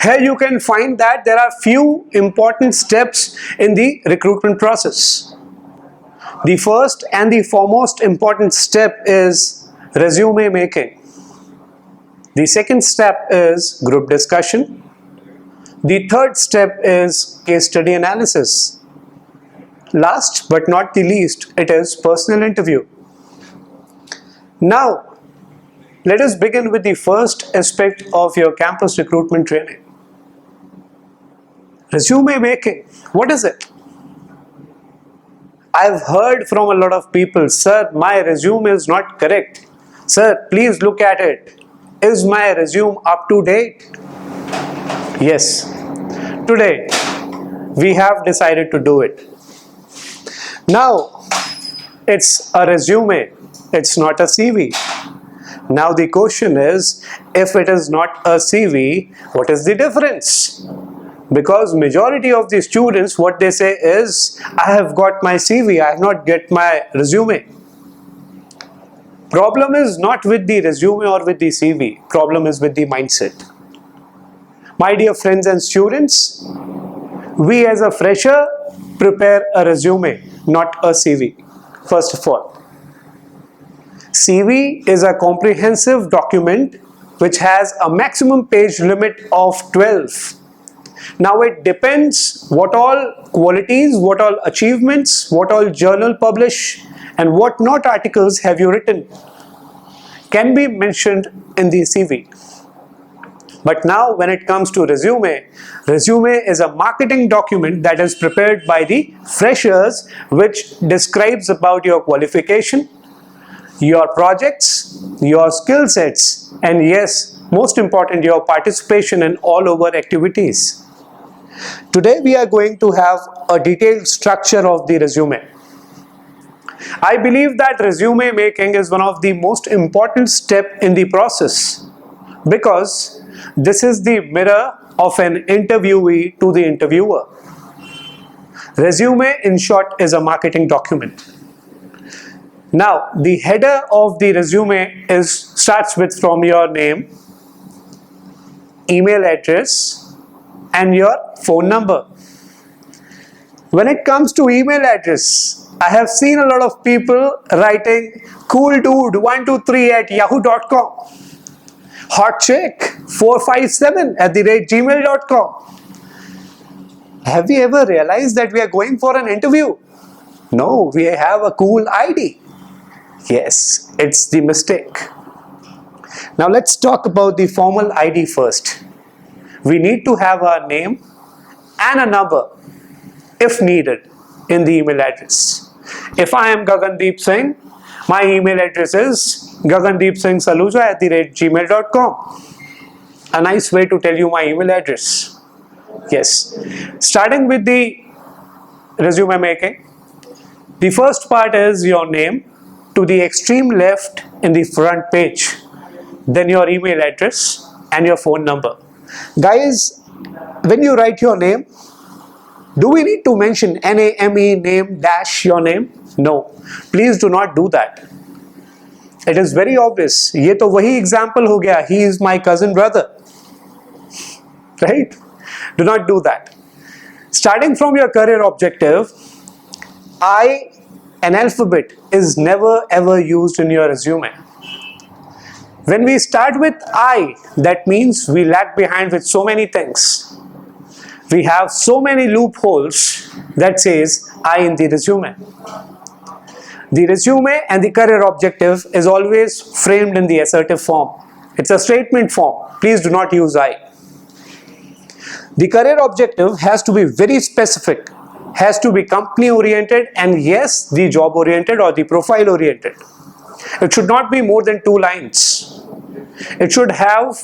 Here you can find that there are few important steps in the recruitment process. The first and the foremost important step is resume making. The second step is group discussion. The third step is case study analysis. Last but not the least, it is personal interview. Now, let us begin with the first aspect of your campus recruitment training. Resume making. What is it? I've heard from a lot of people, sir, my resume is not correct. Sir, please look at it. Is my resume up to date? Yes. Today, we have decided to do it. Now, it's a resume. It's not a CV. Now the question is, if it is not a CV, what is the difference? Because majority of the students, what they say is, I have got my CV, I have not get my resume. Problem is not with the resume or with the CV. Problem is with the mindset. My dear friends and students, we as a fresher prepare a resume, not a CV. First of all, CV is a comprehensive document which has a maximum page limit of 12. Now it depends what all qualities, what all achievements, what all journal publish and what not articles have you written can be mentioned in the CV. But now when it comes to resume, resume is a marketing document that is prepared by the freshers which describes about your qualification, your projects, your skill sets, and yes, most important, your participation in all over activities. Today we are going to have a detailed structure of the resume. I believe that resume making is one of the most important step in the process because this is the mirror of an interviewee to the interviewer. Resume, in short, is a marketing document. Now, the header of the resume starts with from your name, email address, and your phone number. When it comes to email address, I have seen a lot of people writing cooldude123@yahoo.com, hotchick457@gmail.com. Have we ever realized that we are going for an interview? No, we have a cool ID. Yes, it's the mistake. Now let's talk about the formal ID first. We need to have our name and a number if needed in the email address. If I am Gagandeep Singh, my email address is gagandeepsinghsaluja@gmail.com. A nice way to tell you my email address. Yes. Starting with the resume making, the first part is your name to the extreme left in the front page, then your email address and your phone number. Guys, when you write your name, do we need to mention NAME name dash your name? No, please do not do that. It is very obvious. ये तो वही example हो गया. He is my cousin brother. Right? Do not do that. Starting from your career objective, an alphabet is never ever used in your resume. When we start with I, that means we lag behind with so many things. We have so many loopholes that says I in the resume. The resume and the career objective is always framed in the assertive form. It's a statement form. Please do not use I. The career objective has to be very specific, has to be company oriented, and yes, the job oriented or the profile oriented. It should not be more than 2 lines. It should have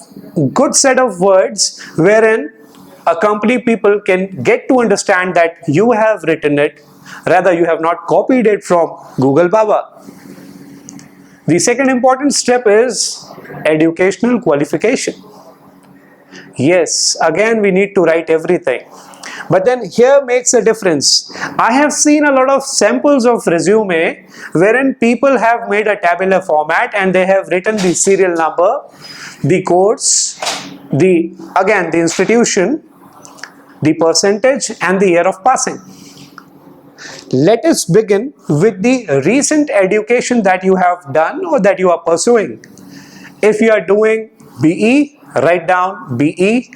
good set of words wherein a company people can get to understand that you have written it, rather you have not copied it from Google Baba. The second important step is educational qualification. Yes, again we need to write everything. But then here makes a difference. I have seen a lot of samples of resume wherein people have made a tabular format and they have written the serial number, the course, the institution, the percentage and the year of passing. Let us begin with the recent education that you have done or that you are pursuing. If you are doing BE, write down BE.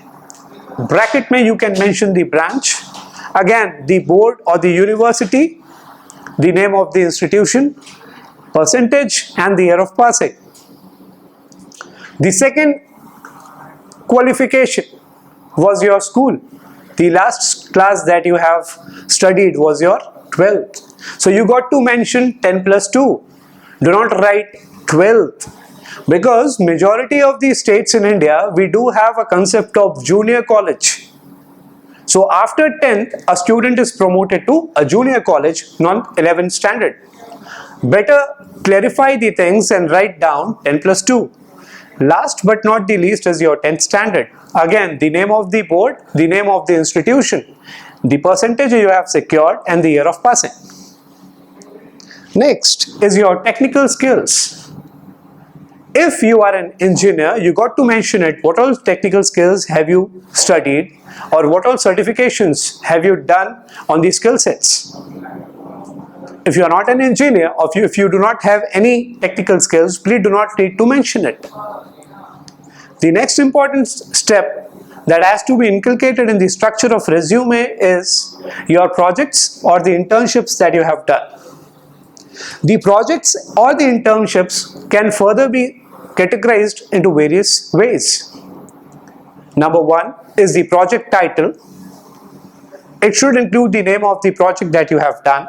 Bracket mein you can mention the branch. Again, the board or the university, the name of the institution, percentage and the year of passing. The second qualification was your school. The last class that you have studied was your 12th. So you got to mention 10 plus 2. Do not write 12th. Because majority of the states in India, we do have a concept of junior college. So after 10th, a student is promoted to a junior college, not 11th standard. Better clarify the things and write down 10 plus 2. Last but not the least is your 10th standard. Again, the name of the board, the name of the institution, the percentage you have secured and the year of passing. Next is your technical skills. If you are an engineer, you got to mention it. What all technical skills have you studied or what all certifications have you done on these skill sets? If you are not an engineer or if you do not have any technical skills, please do not need to mention it. The next important step that has to be inculcated in the structure of resume is your projects or the internships that you have done. The projects or the internships can further be categorized into various ways. Number one is the project title. It should include the name of the project that you have done.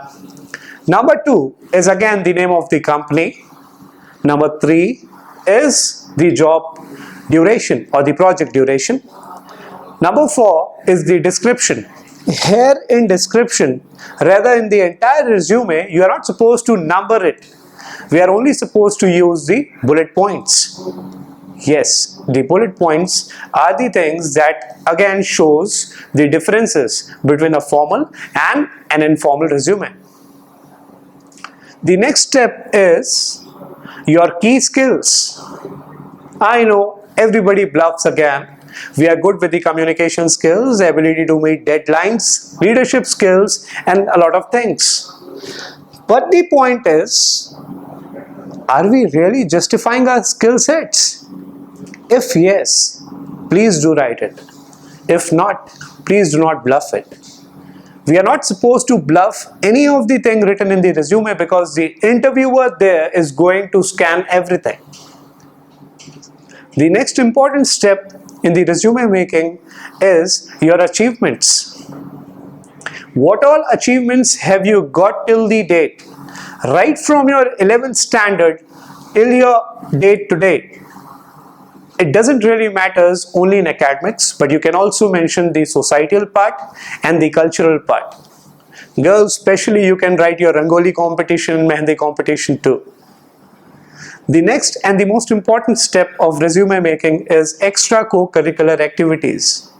Number two is again the name of the company. Number three is the job duration or the project duration. Number four is the description. Here in description, rather in the entire resume, you are not supposed to number it. We are only supposed to use the bullet points. Yes, the bullet points are the things that again shows the differences between a formal and an informal resume. The next step is your key skills. I know everybody bluffs again. We are good with the communication skills, the ability to meet deadlines, leadership skills, and a lot of things. But the point is, are we really justifying our skill sets? If yes, please do write it. If not, please do not bluff it. We are not supposed to bluff any of the thing written in the resume because the interviewer there is going to scan everything. The next important step in the resume making is your achievements. What all achievements have you got till the date? Right from your 11th standard till your date to date. It doesn't really matters only in academics, but you can also mention the societal part and the cultural part. Girls, especially, you can write your Rangoli competition, Mehndi competition too. The next and the most important step of resume making is extra co-curricular activities.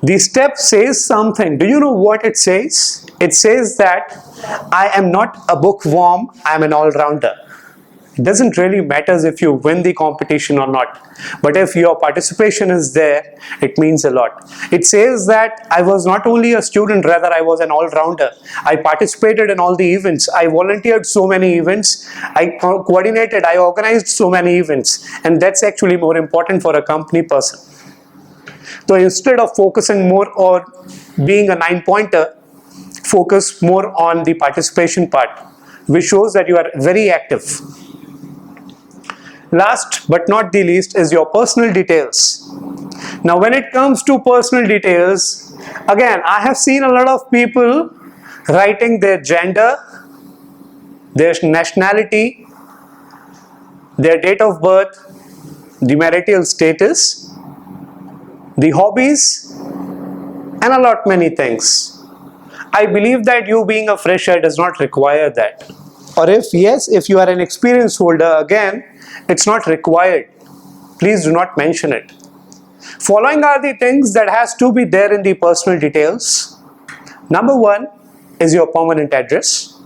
The step says something. Do you know what it says? It says that I am not a bookworm, I am an all-rounder. It doesn't really matter if you win the competition or not, but if your participation is there, it means a lot. It says that I was not only a student, rather I was an all-rounder. I participated in all the events. I volunteered so many events. I coordinated, I organized so many events, and that's actually more important for a company person. So instead of focusing more on being a 9-pointer, focus more on the participation part, which shows that you are very active. Last but not the least is your personal details. Now when it comes to personal details, again I have seen a lot of people writing their gender, their nationality, their date of birth, the marital status, the hobbies, and a lot many things. I believe that you being a fresher does not require that. Or if yes, if you are an experience holder, again, it's not required. Please do not mention it. Following are the things that has to be there in the personal details. Number 1 is your permanent address.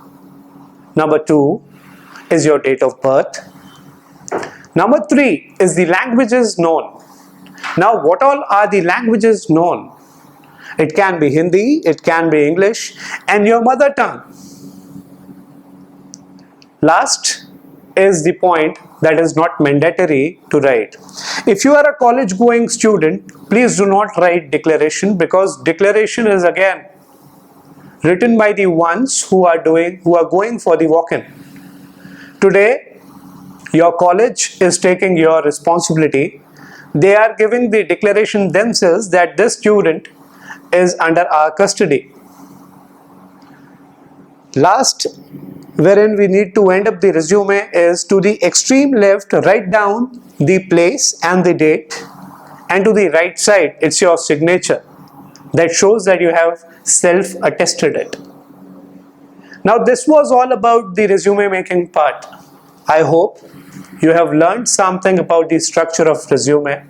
Number 2 is your date of birth. Number 3 is the languages known. Now, what all are the languages known? It can be Hindi, it can be English, and your mother tongue. Last is the point that is not mandatory to write. If you are a college going student, please do not write declaration, because declaration is again written by the ones who are going for the walk-in. Today, your college is taking your responsibility. They are giving the declaration themselves that this student is under our custody. Last, wherein we need to end up the resume, is to the extreme left, write down the place and the date, and to the right side, it's your signature that shows that you have self-attested it. Now, this was all about the resume making part. I hope you have learned something about the structure of resume.